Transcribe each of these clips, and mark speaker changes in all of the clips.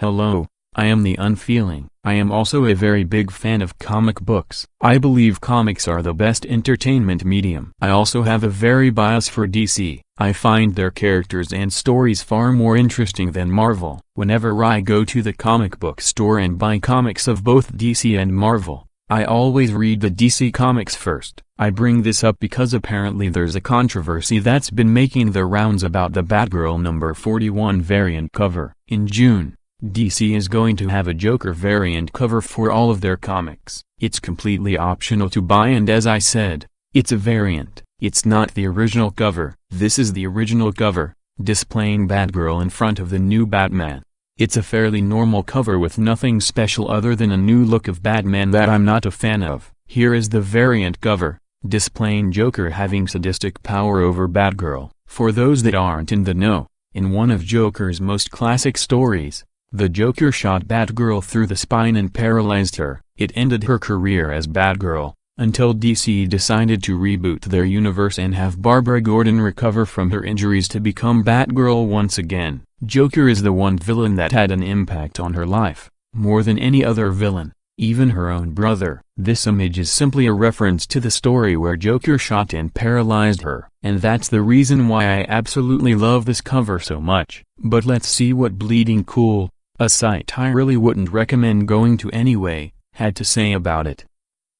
Speaker 1: Hello, I am the Unfeeling. I am also a very big fan of comic books. I believe comics are the best entertainment medium. I also have a very bias for DC. I find their characters and stories far more interesting than Marvel. Whenever I go to the comic book store and buy comics of both DC and Marvel, I always read the DC comics first. I bring this up because apparently there's a controversy that's been making the rounds about the Batgirl number 41 variant cover. In June, DC is going to have a Joker variant cover for all of their comics. It's completely optional to buy, and as I said, it's a variant. It's not the original cover. This is the original cover, displaying Batgirl in front of the new Batman. It's a fairly normal cover with nothing special other than a new look of Batman that I'm not a fan of. Here is the variant cover, displaying Joker having sadistic power over Batgirl. For those that aren't in the know, in one of Joker's most classic stories, the Joker shot Batgirl through the spine and paralyzed her. It ended her career as Batgirl, until DC decided to reboot their universe and have Barbara Gordon recover from her injuries to become Batgirl once again. Joker is the one villain that had an impact on her life, more than any other villain, even her own brother. This image is simply a reference to the story where Joker shot and paralyzed her. And that's the reason why I absolutely love this cover so much. But let's see what Bleeding Cool, a site I really wouldn't recommend going to anyway, had to say about it.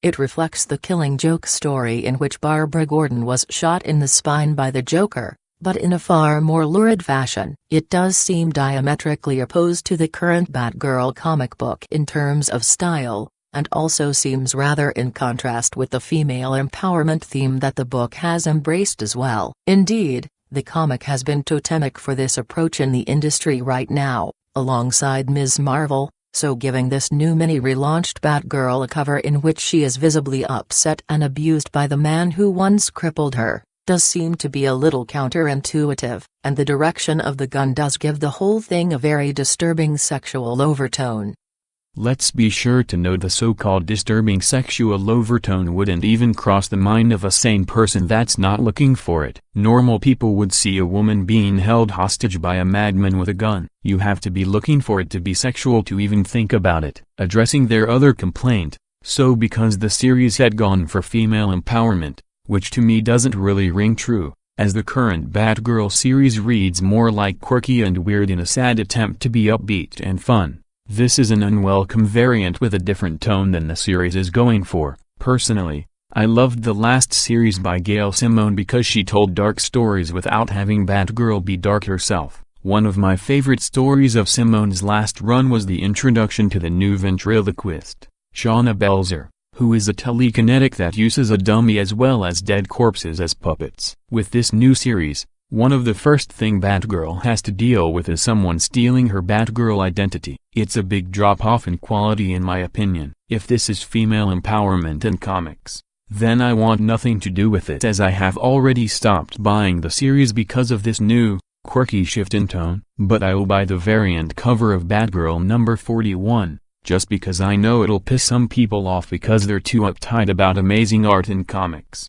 Speaker 2: It reflects the Killing Joke story in which Barbara Gordon was shot in the spine by the Joker, but in a far more lurid fashion. It does seem diametrically opposed to the current Batgirl comic book in terms of style, and also seems rather in contrast with the female empowerment theme that the book has embraced as well. Indeed, the comic has been totemic for this approach in the industry right now, alongside Ms. Marvel, so giving this new mini-relaunched Batgirl a cover in which she is visibly upset and abused by the man who once crippled her, does seem to be a little counterintuitive, and the direction of the gun does give the whole thing a very disturbing sexual overtone.
Speaker 1: Let's be sure to note the so-called disturbing sexual overtone wouldn't even cross the mind of a sane person that's not looking for it. Normal people would see a woman being held hostage by a madman with a gun. You have to be looking for it to be sexual to even think about it. Addressing their other complaint, so because the series had gone for female empowerment, which to me doesn't really ring true, as the current Batgirl series reads more like quirky and weird in a sad attempt to be upbeat and fun. This is an unwelcome variant with a different tone than the series is going for. Personally, I loved the last series by Gail Simone because she told dark stories without having Batgirl be dark herself. One of my favorite stories of Simone's last run was the introduction to the new ventriloquist, Shauna Belzer, who is a telekinetic that uses a dummy as well as dead corpses as puppets. With this new series, one of the first thing Batgirl has to deal with is someone stealing her Batgirl identity. It's a big drop-off in quality in my opinion. If this is female empowerment in comics, then I want nothing to do with it, as I have already stopped buying the series because of this new, quirky shift in tone. But I will buy the variant cover of Batgirl number 41, just because I know it'll piss some people off because they're too uptight about amazing art in comics.